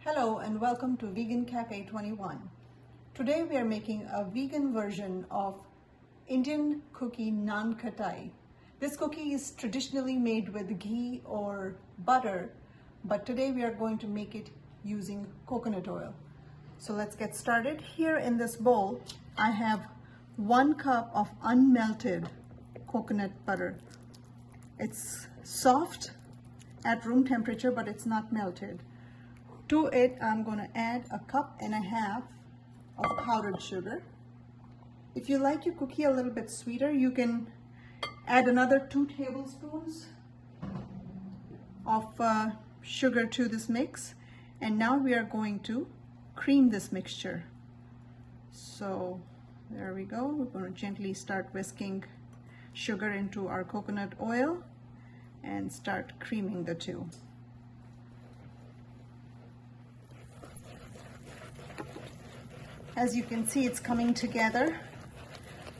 Hello and welcome to Vegan Cafe 21. Today we are making a vegan version of Indian cookie Nankhatai. This cookie is traditionally made with ghee or butter, but today we are going to make it using coconut oil. So let's get started. Here in this bowl, I have 1 cup of unmelted coconut butter. It's soft at room temperature, but it's not melted. To it, I'm going to add 1.5 cups of powdered sugar. If you like your cookie a little bit sweeter, you can add another 2 tablespoons of sugar to this mix. And now we are going to cream this mixture. So there we go. We're going to gently start whisking sugar into our coconut oil and start creaming the two. As you can see, it's coming together.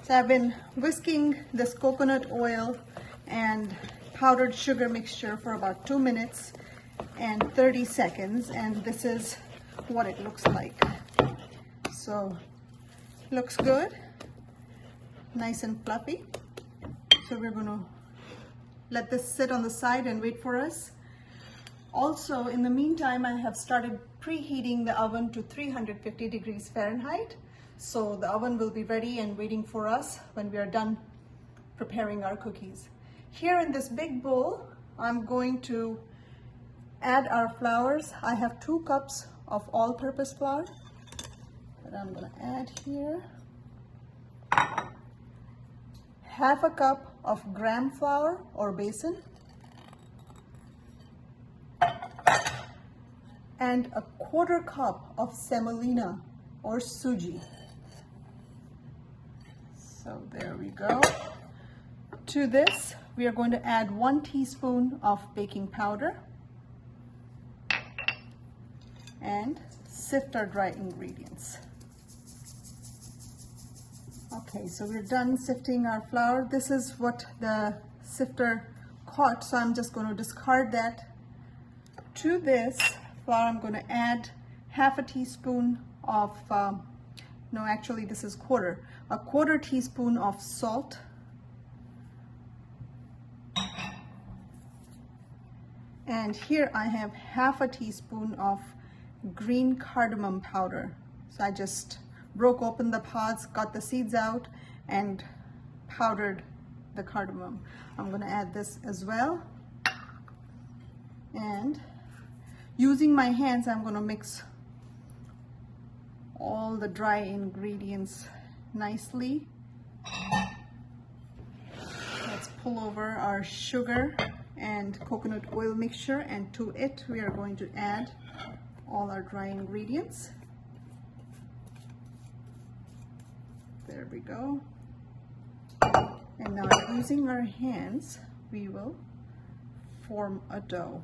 So I've been whisking this coconut oil and powdered sugar mixture for about 2 minutes and 30 seconds, and this is what it looks like. So looks good, nice and fluffy. So we're going to let this sit on the side and wait for us. Also, in the meantime, I have started preheating the oven to 350 degrees Fahrenheit. So the oven will be ready and waiting for us when we are done preparing our cookies. Here in this big bowl, I'm going to add our flours. I have 2 cups of all-purpose flour that I'm going to add here. 1/2 cup of gram flour or besan. And 1/4 cup of semolina or Sooji. So there we go. To this, we are going to add 1 teaspoon of baking powder and sift our dry ingredients. Okay, so we're done sifting our flour. This is what the sifter caught, so I'm just going to discard that. To this flour, I'm going to add 1/2 teaspoon of, no, actually this is 1/4 teaspoon of salt. And here I have 1/2 teaspoon of green cardamom powder. So I just broke open the pods, got the seeds out, and powdered the cardamom. I'm going to add this as well. And using my hands, I'm going to mix all the dry ingredients nicely. Let's pull over our sugar and coconut oil mixture, and to it we are going to add all our dry ingredients. There we go. And now using our hands, we will form a dough.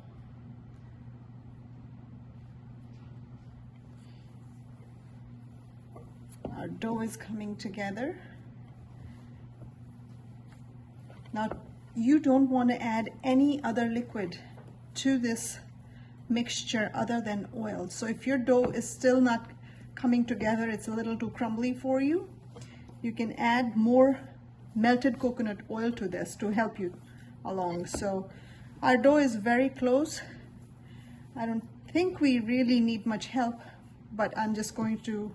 Our dough is coming together. Now, you don't want to add any other liquid to this mixture other than oil. So if your dough is still not coming together, it's a little too crumbly for you, you can add more melted coconut oil to this to help you along. So our dough is very close. I don't think we really need much help, but I'm just going to,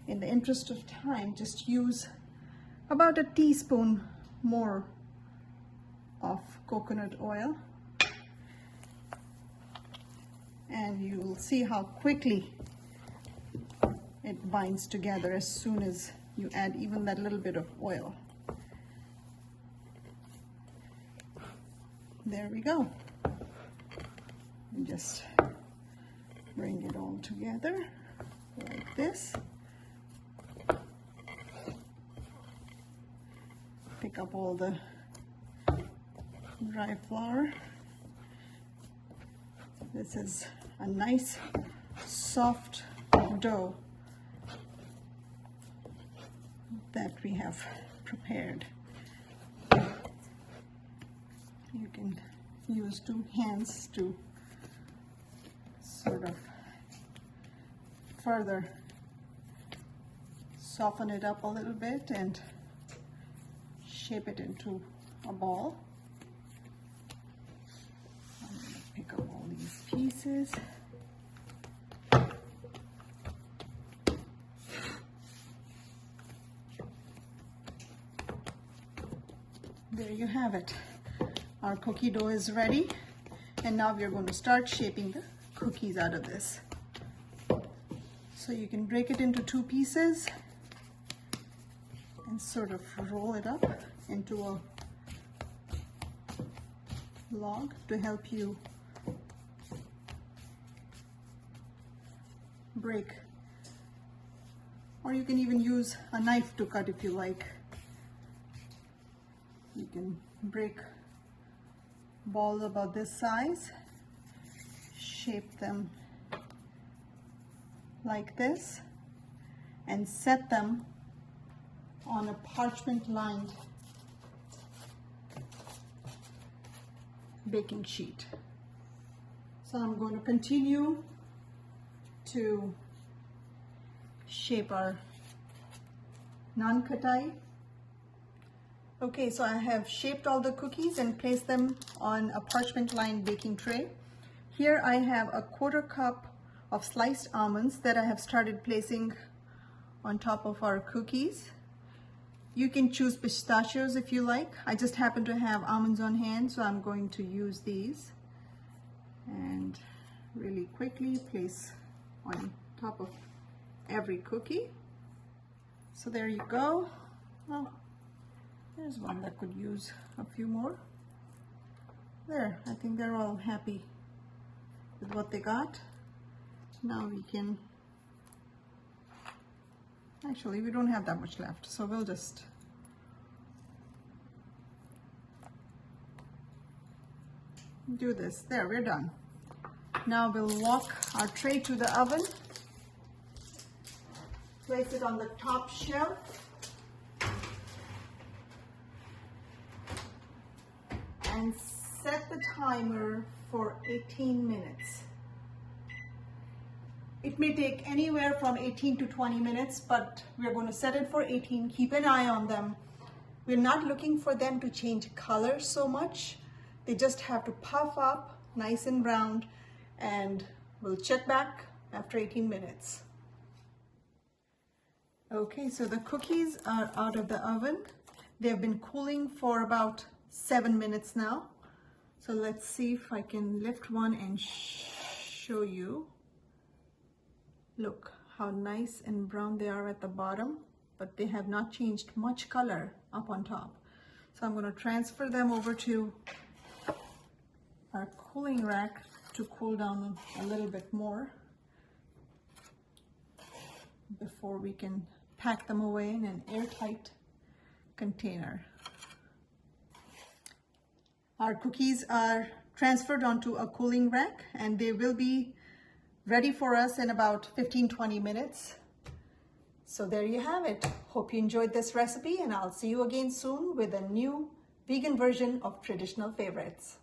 in the interest of time, just use about a teaspoon more of coconut oil. And you will see how quickly it binds together as soon as you add even that little bit of oil. There we go. And just bring it all together like this. Pick up all the dry flour. This is a nice soft dough that we have prepared. You can use 2 hands to sort of further soften it up a little bit and shape it into a ball. I'm going to pick up all these pieces. There you have it. Our cookie dough is ready, and now we're going to start shaping the cookies out of this. So you can break it into 2 pieces and sort of roll it up into a log to help you break. Or you can even use a knife to cut if you like. You can break balls about this size, shape them like this, and set them on a parchment lined baking sheet. So I'm going to continue to shape our Nankhatai. Okay, so I have shaped all the cookies and placed them on a parchment lined baking tray. Here I have a 1/4 cup of sliced almonds that I have started placing on top of our cookies. You can choose pistachios if you like. I just happen to have almonds on hand, so I'm going to use these. And really quickly place on top of every cookie. So there you go. Well, there's one that could use a few more. There, I think they're all happy with what they got. Now we can, actually we don't have that much left, so we'll just do this. There, we're done. Now we'll walk our tray to the oven, place it on the top shelf, and set the timer for 18 minutes. It may take anywhere from 18 to 20 minutes, but we're going to set it for 18. Keep an eye on them. We're not looking for them to change color so much. They just have to puff up nice and brown, and we'll check back after 18 minutes. Okay, so the cookies are out of the oven. They've been cooling for about 7 minutes now. So let's see if I can lift one and show you. Look how nice and brown they are at the bottom, but they have not changed much color up on top. So I'm going to transfer them over to our cooling rack to cool down a little bit more before we can pack them away in an airtight container. Our cookies are transferred onto a cooling rack, and they will be ready for us in about 15-20 minutes. So there you have it. Hope you enjoyed this recipe, and I'll see you again soon with a new vegan version of traditional favorites.